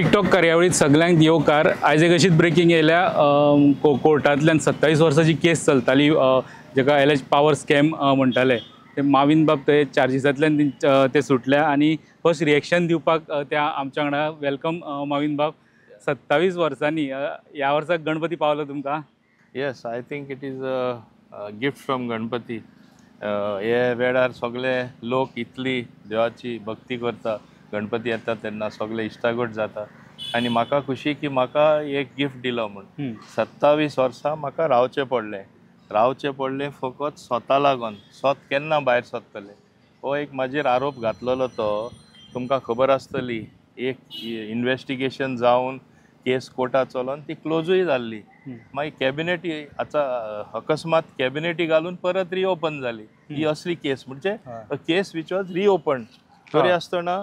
TikTok कार्यावळीत सगळ्यांक येवकार आयज एक अशीच ब्रेकिंग येयल्या कोर्टांतल्यान 27 वर्सांची केस चलताली जेका एलेज पावर स्कॅम म्हणटाले ते माविन बाब ते चार्जिसांतल्यान ते सुटल्या आणि फर्स्ट रिएक्शन दिवपाक त्या आमच्या वांगडा वेलकम माविन बाब 27 वर्सांनी ह्या वर्साक गणपती पावलो तुमकां. Yes, I think it is a gift from Ganpati. हे वेळार सगळे लोक इतली देवाची भक्ती करता, गणपती येता तेन्ना सगळे इश्टागोट जाता आनी म्हाका खुशी की म्हाका एक गिफ्ट दिलो म्हूण. 27 वर्सां म्हाका रावचें पडलें फकत स्वता लागून. केन्ना भायर सरतलें हो एक म्हाजेर आरोप घातलेलो तो तुमकां खबर आसतली. एक इन्वेस्टिगेशन जावन केस कोर्टात चलोन ती क्लोजूय जाल्ली. मागीर कॅबिनेट अकस्मात कॅबिनेटी घालून परत रिओपन जाली. ही असली केस म्हणजे केस वीच वॉज रिओपन. तरी आसतना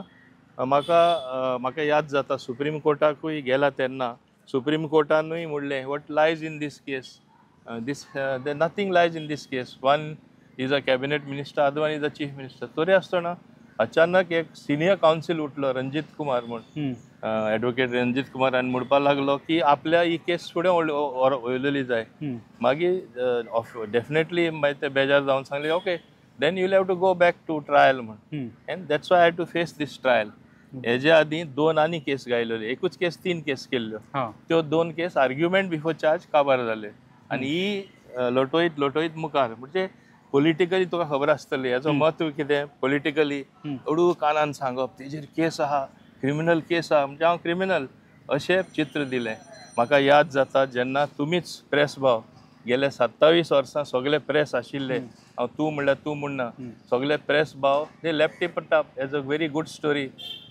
म्हाका याद जाता सुप्रीम कोर्टाकूय गेला तेन्ना सुप्रीम कोर्टानूय म्हणलें what lies in this case. Nothing lies in this case. One is a cabinet minister, other one is a chief minister. तरी आसतना अचानक एक सिनियर कावन्सील उठलो रणजीत कुमार म्हूण, एडवोकेट रणजीत कुमार, आनी म्हणपाक लागलो की आपल्या ही केस फुडें वयलेली जाय. मागीर डेफिनेटली मागीर ते बेजार जावन सांगले okay then you have to go back to trial म्हूण. And that's why I had to face this trial. हेजे आदीं 2 आनी केस गायल्ल्यो. एकूच केस 3 केस केल्ल्यो. त्यो 2 केस आर्ग्युमेंट बिफोर चार्ज काबार जाले आनी ही लोटयत मुखार. म्हणजे पॉलिटिकली तुका खबर आसतली हेजो म्हत्व कितें. पॉलिटिकली अडू कानान सांगप तेजेर केस आहा, क्रिमिनल केस आहा म्हणजे हांव क्रिमिनल अशें चित्र दिलें. म्हाका याद जाता जेन्ना तुमीच प्रेस भाव गेले 27 वर्सां सगळे प्रेस आशिल्ले, हांव तूं म्हणल्यार तूं म्हणना, सगळे प्रेस भाव ते लेफ्ट पडटात as a very good story.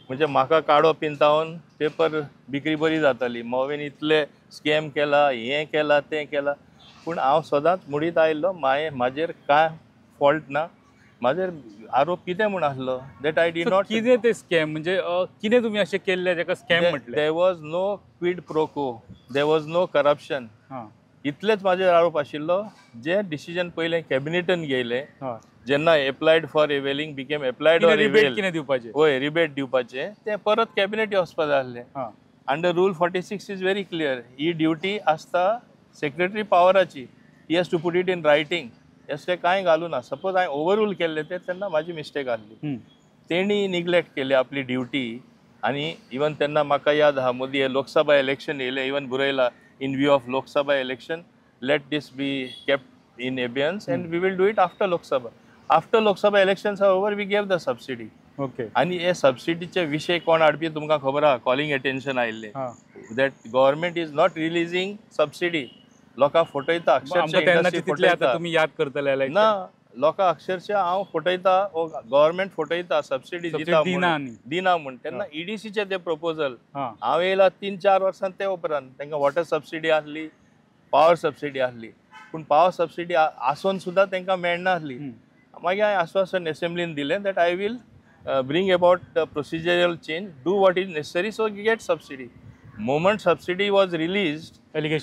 म्हणजे म्हाका काडो पिंतावन पेपर बिक्री बरी जाताली. मोवेन इतले स्कॅम केला, हें केला तें केला, पूण हांव सदांच म्हणीत आयिल्लो म्हाजेर कांय फॉल्ट ना. म्हाजेर आरोप कितें म्हूण आसलो दॅट आय डीड नॉट. कितें ते स्कॅम म्हणजे कितें तुमी अशें केल्लें जेका स्कॅम म्हटलें. There was no quid pro quo, there was no corruption. इतलेच म्हाजेर आरोप आशिल्लो. जे डिसिजन पयलें कॅबिनेटान घेयलें जेन्ना applied for availing became applied for avail कितें दिवपाचें, होय रिबेट दिवपाचें, तें परत कॅबिनेट वचपाक जाय आसलें. Under rule 46 is very clear. ही ड्युटी आसता सेक्रेटरी पावराची. He has to put it in writing. असलें कांय घालूं ना. सपोज हांवें ओवररूल केल्लें तें तेन्ना म्हाजी मिस्टेक आसली. तेणी निग्लेक्ट केली आपली ड्युटी. आनी इवन तेन्ना म्हाका याद आहा मोदी हे लोकसभा इलेक्शन येयलें, इवन बरयलां in view of Lok Sabha election let this be kept in abeyance and we will do it after Lok Sabha. After Lok Sabha elections are over we gave the subsidy. आनी हे सबसिडीचे विशय कोण हाडपी तुमकां खबर आहा. कॉलिंग अटेन्शन आयिल्लें that government is not releasing subsidy. लोकां फटयता अक्षरशः. तुम्ही याद करतले ना लोकां अक्षरशः हांव फटयता गव्हर्मेंट फटयता सबसिडी दिना म्हूण. तेन्ना ईडीसीचे ते प्रपोजल हांव येयला 3-4 वर्सां ते उपरांत तांकां वॉटर सबसिडी आसली, पावर सबसिडी आसली, पूण पावर सबसिडी आसून सुद्दां तांकां मेळना आसली. मागीर हांवें आश्वासन एसेंब्लीन दिलें that I will bring about procedural change, do what is necessary so get subsidy. Moment subsidy was release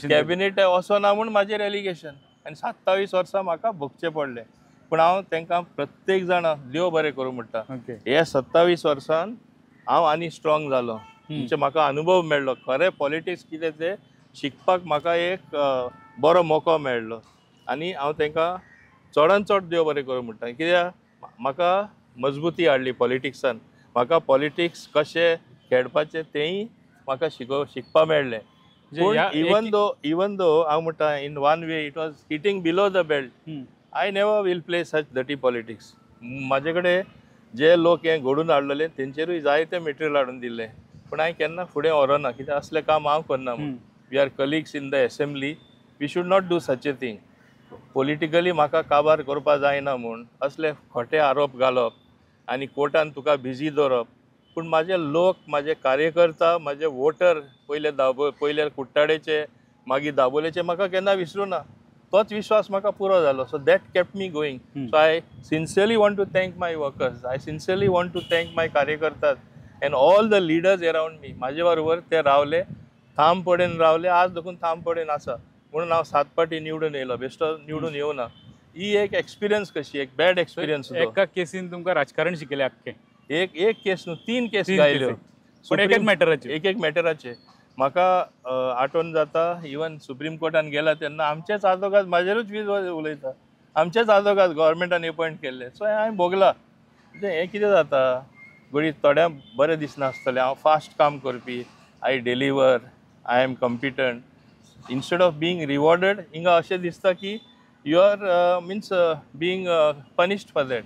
cabinet वचोना म्हूण म्हाजेर एलिगेशन. आनी 27 वर्सां म्हाका भोगचें पडलें. पूण हांव तांकां प्रत्येक जाण देव बरें करूं म्हणटा. हे 27 वर्सान हांव आनी स्ट्रॉंग जालो. म्हणजे म्हाका अनुभव मेळ्ळो. खरें पॉलिटिक्स कितें तें शिकपाक म्हाका एक बरो मोको मेळ्ळो. आनी हांव तांकां चडांत चड देव बरें करूं म्हणटा. कित्याक म्हाका मजबूती हाडली पॉलिटिक्सान. म्हाका पॉलिटिक्स कशें खेळपाचें तेंय म्हाका शिकपाक मेळ्ळें. इवन दो हांव म्हणटा in one way it was hitting below the belt. I never will play such डटी पॉलिटिक्स. म्हाजे कडेन जे लोक हें घडून हाडलेले तेंचेरूय जायते मटेरियल हाडून दिल्लें, पूण हांवें केन्ना फुडें व्हरोना. कित्याक असलें काम हांव करना. We are colleagues in the assembly. We should not do such a thing. Politically म्हाका काबार करपा जायना म्हूण असले खोटे आरोप घालप आनी कोर्टान तुका बिजी दवरप. पूण म्हाजे लोक, म्हाजे कार्यकर्ता, म्हाजे वोटर पयले कुट्टाडेचे मागीर दाबोलेचे म्हाका केन्ना विसरूं ना. तोच विश्वास म्हाका पुरो जालो. So that kept me going. So I sincerely want to thank my workers. I sincerely want to thank my कार्यकर्ताज and all the leaders around me. म्हाजे बरोबर ते रावले, थांब पडेन रावले, आज देखून थांब पडेन आसा. म्हणून हांव 7 फावटी निवडून येयलो, बेश्टो निवडून येवना. ही एक एक्सपिरियन्स कशी, एक बॅड एक्सपिरियन्स. एका केसीन तुमकां राजकारण शिकयलें आख्खें. एक केस न्हू 3 केस गायल्यो. पण एक मॅटराचे एक मॅटराचे म्हाका आठवण जाता इवन सुप्रीम कोर्टान गेला तेन्ना आमचेच आजोगाद म्हाजेरूच वीज उलयता, आमचेच आजोगाद गव्हर्मेंटान एपॉयंट केल्ले. सो हांवें भोगला हें कितें जाता. घडी थोड्यांक बरें दिसनासतलें हांव फास्ट काम करपी, I deliver, I am competent. Instead of being rewarded हिंगा अशें दिसता की you are means being punished for that.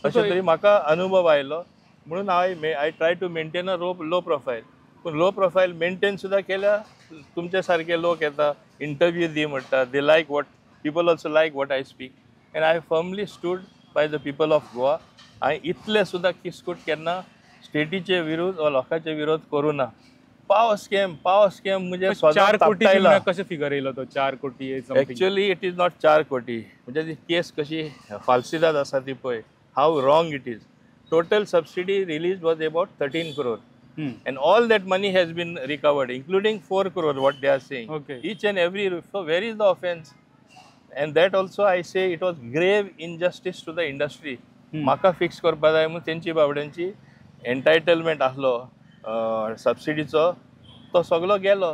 अशें तरी म्हाका अनुभव आयलो म्हणून I try to maintain a low profile. पूण लो प्रोफायल मेंटेन सुद्दां केल्यार तुमचे सारके लोक येता, इंटरव्यू दी म्हणटा, they like what people also like what I speak. And I firmly stood by the people of Goa. हांवें इतले सुद्दां किसकूट केन्ना स्टेटीचे विरोध वा लोकांचे विरोध करूं ना. पावर स्कॅम म्हणजे 4 कोटी कशें फिगर येयलो तो 4 कोटी? एक्चुअली इट इज नॉट 4 कोटी. म्हणजे ती केस कशी फाल्सिदाद आसा ती पळय, how wrong it is. Total subsidy release was about 13 crore. And all that money has been recovered, including 4 crore, what they are saying. Okay. Each and every. So where is the offense? And that also I say it was grave injustice to the industry. म्हाका fix करपा जाय म्हणून तेंची बाबड्यांची एंटायटलमेंट आसलो सबसिडीचो, तो सगळो गेलो.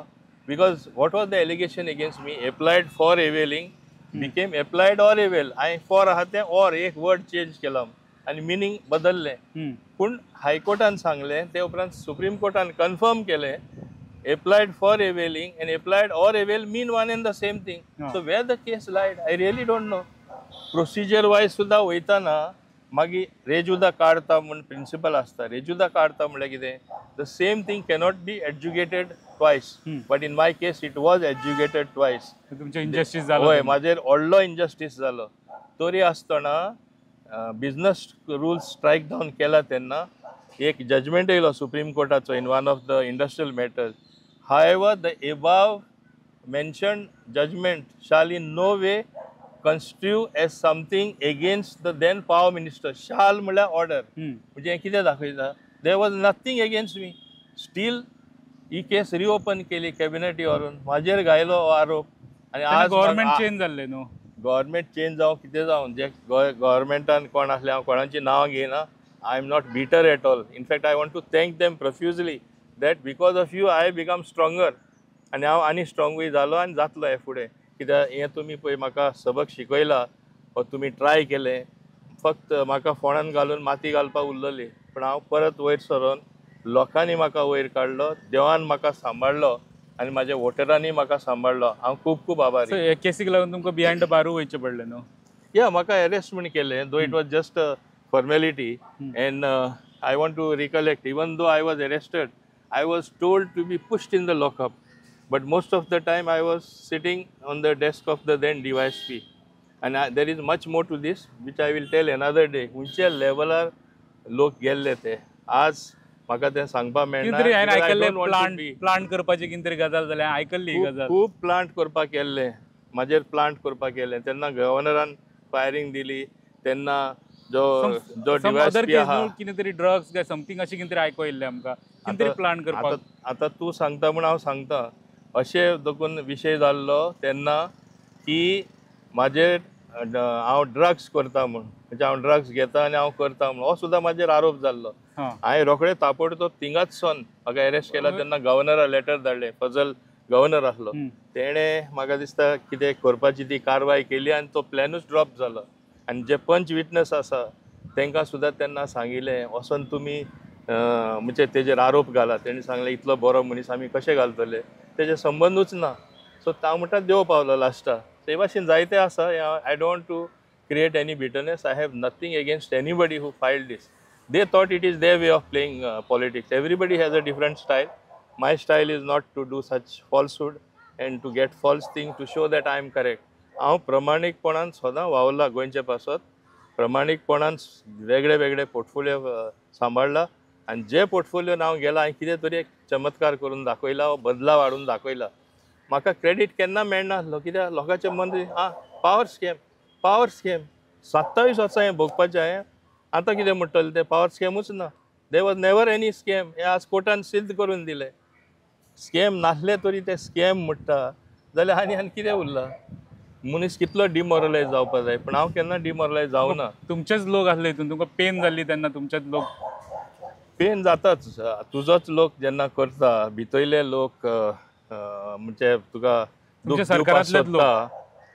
Because what was the allegation against me? Applied for availing became applied or avail. हांवें फॉर आहा तें ऑर एक वर्ड चेंज केला आनी मिनींग बदललें. पूण हायकोर्टान सांगलें, ते उपरांत सुप्रीम कोर्टान कन्फर्म केलें applied for availing and applied or avail mean one and the same thing. So where the case lied I really don't know. Procedure wise सुद्दां वयताना मागीर रेजुदा काडटा म्हूण प्रिंसिपल आसता. रेजुदा काडटा म्हणल्यार कितें? The same thing cannot be educated twice. But in my case it was educated twice. तुमचे इनजस्टीस जालो? हय, म्हाजेर व्हडलो इनजस्टीस जालो. तरी आसतना बिझनस रुल्स स्ट्रायक डावन केला तेन्ना एक जजमेंट येयलो सुप्रीम कोर्टाचो in one of the industrial matters. However the above mentioned judgment shall in no way constitute as something against the then power minister. Shall म्हळ्यार order. म्हणजे हें कितें दाखयता? There was nothing against me. Still ही case reopen केली कॅबिनेटी व्हरून, म्हाजेर घायलो हो आरोप. आनी आज गव्हर्मेंट चेंज जाल्ले न्हू. गव्हर्मेंट चेंज जावं कितें जावं, जे गव्हर्मेंटान कोण आसले हांव कोणाची नांवां घेयना. I am not bitter at all. In fact I want to thank them profusely that because of you I become stronger. आनी हांव आनी स्ट्रॉंगूय जालो आनी जातलो हे फुडें. कित्याक हें तुमी पळय म्हाका सबक शिकयला वा तुमी ट्राय केलें. फक्त म्हाका फोंडान घालून माती घालपाक उरलेली, पूण हांव परत वयर सरोन लोकांनी म्हाका वयर काडलो, देवान म्हाका सांबाळलो आनी म्हाज्या वोटरांनी म्हाका सांबाळलो. हांव खूब खूब आभारी. हे केसीक लागून तुमकां बिहायंड द बारू वयचें पडलें न्हू? या म्हाका अरेस्ट म्हण केलें, though it was just a formality. And I want to recollect, even though I was arrested, I was told to be pushed in the lockup. But most of the time I was sitting on the desk of the then DYSP. आनी there is much more to this which I will tell another day. खंयच्या लेवलार लोक गेल्ले ते आज म्हाका तें सांगपाक मेळना. प्लांट करपाची कितें तरी गजाल जाल्यार आयकल्ली ही गजाल. खूब प्लांट करपाक केल्ले, म्हाजेर प्लांट करपाक केल्ले. तेन्ना गव्हर्नरान फायरींग दिली तेन्ना जो DYSP आहा, कितें तरी ड्रग्स काय समथींग अशें कितें तरी आयको येयल्लें आमकां. कितें तरी प्लांट करपाक. आतां तूं सांगता म्हूण हांव सांगता. अशें देखून विशय जाल्लो तेन्ना की म्हाजेर हांव ड्रग्स करता म्हूण, म्हणजे हांव ड्रग्स घेता आनी हांव करता म्हूण हो सुद्दां म्हाजेर आरोप जाल्लो. हांवें रोखडें ताबडतोब थिंगाच सावन म्हाका अरेस्ट केला तेन्ना गव्हर्नराक लेटर धाडलें. फजल गव्हर्नर आसलो, तेणें म्हाका दिसता कितें करपाची ती कारवाय केली आनी तो प्लॅनूच ड्रॉप जालो. आनी जे पंच विटनस आसा तांकां सुद्दां तेन्ना सांगिल्लें वचोन तुमी म्हणजे तेजेर आरोप घाला. तेणी सांगलें इतलो बरो मनीस आमी कशें घालतले, तेजे संबंदूच ना. सो हांव म्हणटा देव पावलो लास्टाक. ते भाशेन जायते आसा. I don't to create any bitterness. I have nothing against anybody who filed this. They thought it is their way of playing politics. Everybody has a different style. My style is not to do such falsehood and to get false things to show that I am correct. हांव प्रमाणीकपणान सदां वावरला गोंयचे पासत. प्रमाणीकपणान वेगळे वेगळे portfolio सांबाळला आनी जे पोर्टफोलियोन हांव गेला हांवें कितें तरी एक चमत्कार करून दाखयला वा बदलाव हाडून दाखयला. म्हाका क्रेडीट केन्ना मेळनासलो, कित्याक लोकांचे मन पावर स्कॅम 27 वर्सां हें भोगपाचें हांवें. आतां कितें म्हणटलें तें पावर स्कॅमूच ना. There was never any scam. हें आज कोर्टान सिद्ध करून दिलें. स्कॅम नासले तरी ते स्कॅम म्हणटा जाल्यार आनी कितें उरलां? मनीस कितलो डिमोरलायज जावपाक जाय, पूण हांव केन्ना डिमोरलायज जावना. तुमचेच लोक आसले हितून, तुमकां पेन जाल्ली तेन्ना तुमचेच लोक? पेन जाताच. तुजोच लोक जेन्ना करता, भितरले लोक म्हणजे तुका दूख तुमच्या दिवपाक सरकारांतलेच लोक. सोदता,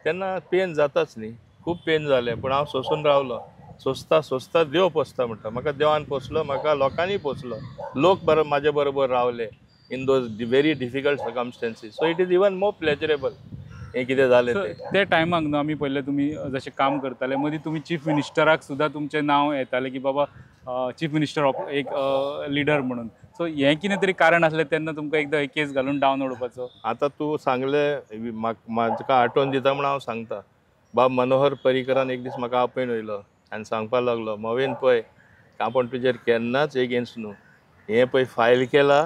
तेन्ना पेन जाताच न्ही. खूब पेन जालें, पूण हांव सोंसून रावलो. सोंसता सोंसता देव पोसता म्हणटा. म्हाका देवान पोसलो, म्हाका लोकांनी पोसलो. लोक म्हाजे बरोबर रावले in those very difficult circumstances. So it is even more pleasurable हें कितें जालें सो तें. ते टायमाक न्हू आमी पयले तुमी जशें काम करताले, मदीं तुमी चीफ मिनिस्टराक सुद्दां तुमचें नांव येतालें की बाबा चीफ मिनिस्टर ऑफ एक लिडर म्हणून. सो हें कितें तरी कारण आसलें तेन्ना तुमकां एकदां एक केस घालून डावन उडोवपाचो? आतां तूं सांगलें, म्हाका आठवण दिता म्हण हांव सांगता. बाब मनोहर पर्रीकरान एक दीस म्हाका आपयन वयलो आनी सांगपाक लागलो, मोवेन पळय, आपूण तुजेर केन्नाच एगेन्स्ट न्हू. हें पळय फायल केला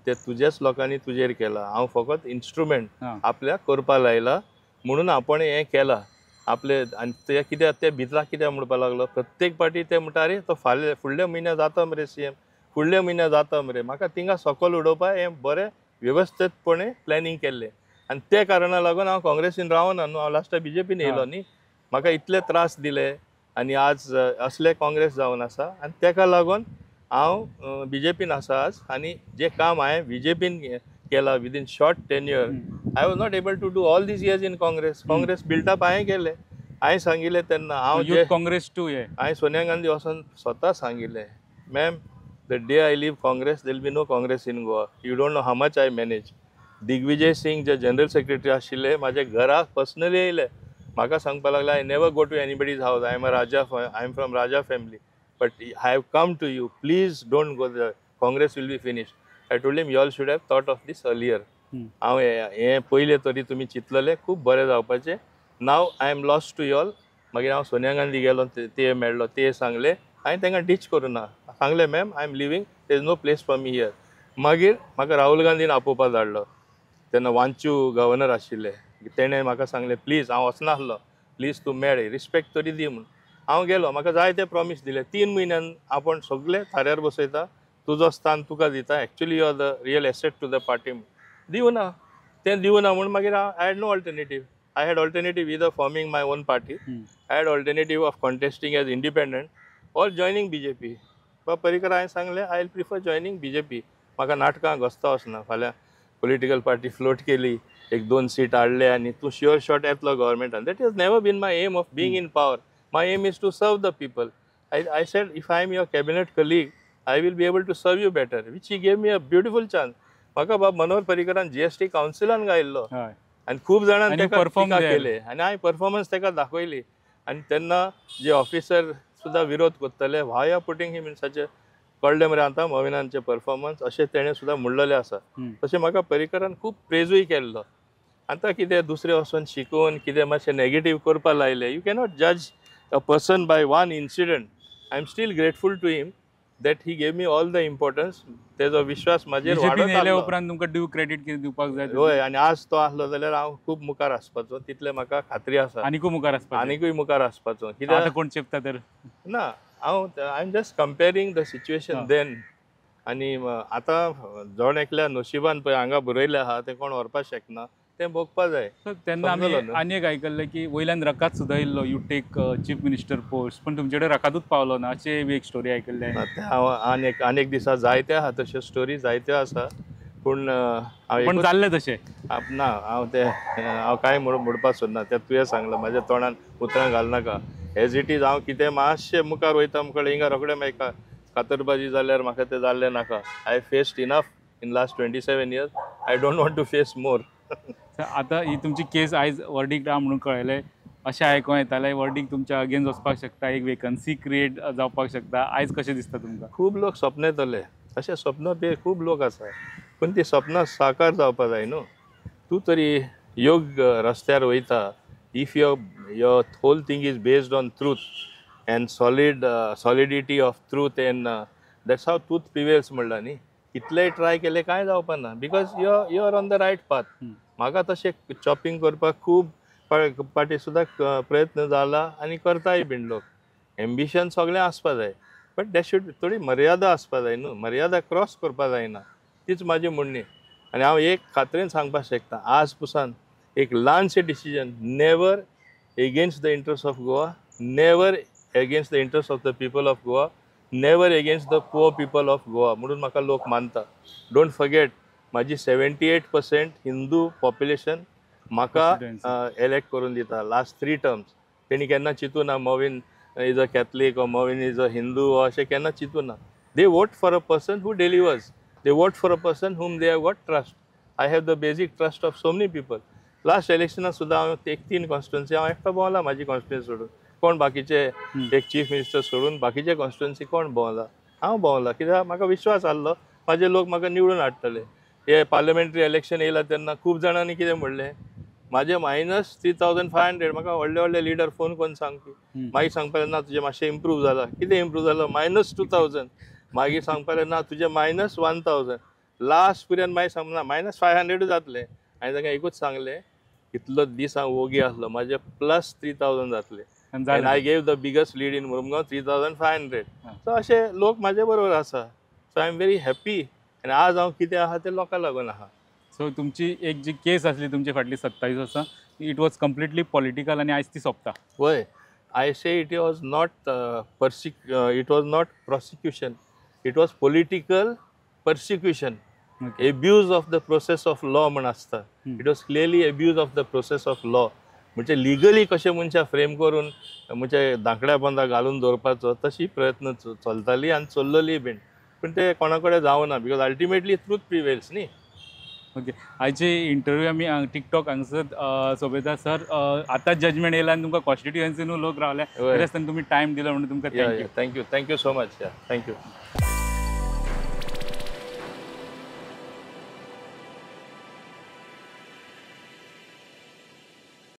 तें तुजेच लोकांनी तुजेर केला. हांव फकत इन्स्ट्रुमेंट हां. आपल्याक करपा लायला म्हणून आपण हें केलां आपले. आनी ते कित्याक ते भितराक कित्याक म्हणपाक लागलो, प्रत्येक पाटी ते म्हणटा रे तो फाल्यां फुडल्या म्हयन्या जाता मरे सीएम, फुडल्या म्हयन्या जाता मरे. म्हाका थिंगा सकयल उडोवपा हें बरें वेवस्थीतपणे प्लॅनिंग केल्लें. आनी ते कारणाक लागून हांव काँग्रेसीन रावना न्हू. हांव लास्टाक बीजेपीन येयलो न्ही. म्हाका इतले त्रास दिले आनी आज असले काँग्रेस जावन आसा. आनी तेका लागून हांव बीजेपीन आसा आज. आनी जें काम हांवें बीजेपीन केलां within short tenure, I was not able to do all these years in Congress. Congress buildup हांवें केलें. हांवें सांगिल्लें तेन्ना हांव यूथ काँग्रेस टू हे. हांवें सोनिया गांधी वचून स्वता सांगिल्लें, ma'am the day I leave Congress there be no Congress in Goa. You don't know how much I manage. Digvijay Singh जे जनरल सेक्रेटरी आशिल्ले म्हाजे घरा पर्सनली येयले. म्हाका सांगपाक लागले, I never go to anybody's house. I am from raja family, but I have come to you. Please don't go there. Congress will be finished. I told him, you all should have thought of this earlier. हांव हें पयलें तरी तुमी चिंतलेलें खूब बरें जावपाचें. Now I am lost to you all. मागीर हांव सोनिया गांधी गेलो, ते मेळ्ळो, ते सांगलें. हांवें तांकां डिच करूं ना. सांगलें, ma'am I am living, there is no place for me here. मागीर म्हाका राहुल गांधीन आपोवपाक धाडलो. तेन्ना वांचू गव्हर्नर आशिल्ले. तेणें म्हाका सांगलें, प्लीज, हांव वचनासलो, प्लीज तूं मेळ, रिस्पेक्ट तरी दी म्हूण. हांव गेलो. म्हाका जाय ते प्रॉमीस दिले. 3 म्हयन्यान आपूण सगळे थाऱ्यार बसयता, तुजो स्थान तुका दिता. Actually you are the real asset to the party. दिवना. तें दिवना म्हूण मागीर I had no alternative. I had alternative either forming my own party, I had alternative of contesting as independent or joining BJP. But Parrikar हांवें सांगलें, I will prefer joining BJP. म्हाका नाटकां घोस्ता वचना. फाल्यां पॉलिटिकल पार्टी फ्लोट केली, 1-2 seat हाडले आनी तूं श्युअर शॉट येतलो गव्हर्मेंटान. That is never been my aim of being in power. My aim is to serve the people. I said, if I am your cabinet colleague, I will be able to serve you better, which he gave me a beautiful chance. म्हाका बाब Manohar पर्रीकरान GST कावन्सिलान घायल्लो आनी खूब जाणांनी ताका टिका केले आनी हांवें परफॉर्मन्स ताका दाखयली. आनी तेन्ना जे ऑफिसर सुद्दां विरोध करतले, व्हाय आर पुटींग हिम इन सच. कळ्ळें मरे आतां मोविनांचे परफॉर्मन्स, अशें तेणें सुद्दां म्हणलेलें आसा. तशें म्हाका पर्रीकरान खूब प्रेजूय केल्लो. आतां कितें दुसरें वचून शिकून कितें मातशें नेगेटीव करपा लायलें. यू कॅनॉट जज a person by one incident. I am still grateful to him that he gave me all the importance. तेजो विश्वास म्हाजेर वाडत आसलो. उपरांत तुमकां ड्यू क्रेडीट कितें दिवपाक जाय? होय, आनी आज तो आसलो जाल्यार हांव खूब मुखार आसपाचो, तितलें म्हाका खात्री आसा. आनीकूय मुखार आसपाचें. आनीकूय मुखार आसपाचो. कित्याक आतां कोण चिंतता तर ना, I am just comparing the situation then. आनी आतां जोण एकल्या नशिबान पळय हांगा बरयलें आहा तें कोण व्हरपाक शकना, तें भोगपा जाय. तेन्ना आमी आनी एक आयकल्लें की वयल्यान रकात सुद्दां येयल्लो, you take chief minister post, पण तुमचे कडेन रकातूच पावलो ना, अशें एक स्टोरी आयकल्लें. हांव आनीक दिसा जायते आहा तश्यो स्टोरी जायत्यो आसा. पूण पण जाल्लें तशें ना, हांव कांय म्हणपाक सोदना. तें तुवें सांगलां, म्हाज्या तोंडान उतरां घालनाका. एज इट इज हांव कितें मातशें मुखार वयता मुखार हिंगा रोखडें मेळटा कातरबाजी जाल्यार म्हाका तें जाल्लें नाका. I faced enough in last 27 years. I don't want to face more. आतां ही तुमची केस आयज वर्डिक्ट आहा म्हणून कळयलें. अशें आयकूं येतालें वर्डिक्ट तुमच्या अगेन्स्ट वचपाक शकता, एक वेकन्सी क्रिएट जावपाक शकता. आयज कशें दिसता तुमकां? खूब लोक स्वप्न येतले. अशें स्वप्न ते खूब लोक आसा, पूण ती स्वप्नां साकार जावपा जाय न्हू. तूं तरी योग्य रस्त्यार वयता. If your whole thing is based on truth and solidity of truth, and that's how truth prevails म्हणला न्ही. कितलेय ट्राय केले कांय जावपा ना, because you are on the right path. म्हाका तशें चॉपिंग करपाक खूब पाटी सुद्दां प्रयत्न जाला आनी करताय बीन लोक. एम्बिशन सगळें आसपा जाय, बट दॅट शूड थोडी मर्यादा आसपा जाय न्हू. मर्यादा क्रॉस करपा जायना, तीच म्हाजी म्हणणी. आनी हांव एक खात्रेन सांगपाक शकता, आज पसून एक ल्हानशें decision, never against the interests of Goa, never against the interests of the people of Goa, never against the poor people of Goa म्हणून म्हाका लोक मानता. डोंट फॉरगेट माझी 78% हिंदू पॉप्युलेशन म्हाका एलेक्ट करून दिता लास्ट 3 टर्म्स. तेणी केन्ना चिंतूं ना Mauvin is a Catholic or Mauvin is a Hindu अशें केन्ना चिंतूं ना. They vote for a person who delivers. They vote for a person whom they have got trust. I have the basic trust of so many people. Last इलेक्शनाक सुद्दां हांव 3 constituency हांव एकटो भोंवला म्हाजी कॉन्स्टिट्युन्सी सोडून. कोण बाकीचे एक चीफ मिनिस्टर सोडून बाकीचे कॉन्स्टिट्युन्सी कोण भोंवला. हांव भोंवला कित्याक म्हाका विश्वास आसलो म्हाजे लोक म्हाका निवडून हाडटले. हे पार्लिमेंटरी इलेक्शन येयला तेन्ना खूब जाणांनी कितें म्हणलें म्हाजे -3,500 म्हाका व्हडले व्हडले लिडर फोन करून सांगपी. मागीर सांगपाक ना तुजें मातशें इम्प्रूव जाला. कितें इम्प्रूव जालो -2,000. मागीर सांगपाक ना तुजें -1,000. लास्ट पर्यंत मागीर सांगना -500 जातलें. हांवें ताका एकूच सांगलें इतलो दीस हांव वोगी आसलो म्हाजे +3,000 जातले. And I gave the biggest lead in Murmgaon 3,500. So अशे लोक म्हाजे बरोबर आसा. So I am very happy. आनी आज हांव कितें आहा तें लोकां लागून आहा. सो तुमची एक जी केस आसली तुमची फाटली 27 वर्सां इट वॉज कम्प्लिटली पॉलिटिकल आनी आयज ती सोंपता. Why I say it was not it was not prosecution. It was political persecution. Abuse of the process of law म्हण आसता. It was clearly abuse of the process of law. म्हणजे legally कशें मनशाक frame करून म्हणजे धांकड्या बंदा घालून दवरपाचो तशी प्रयत्न चलताली आनी चल्लोली बीन. पूण ते कोणा कडेन जावना बिकॉज अल्टिमेटली ट्रूथ प्रिवेल्स न्ही. ओके आयचे इंटरव्यू आमी टिकटॉक हांगसर सोबयता सर. आतांच जजमेंट येयला आनी तुमकां कॉन्स्टिट्युएन्सीनूय लोक रावले. तुमी टायम दिलो म्हणून तुमकां thank you. Thank you so much. Thank you.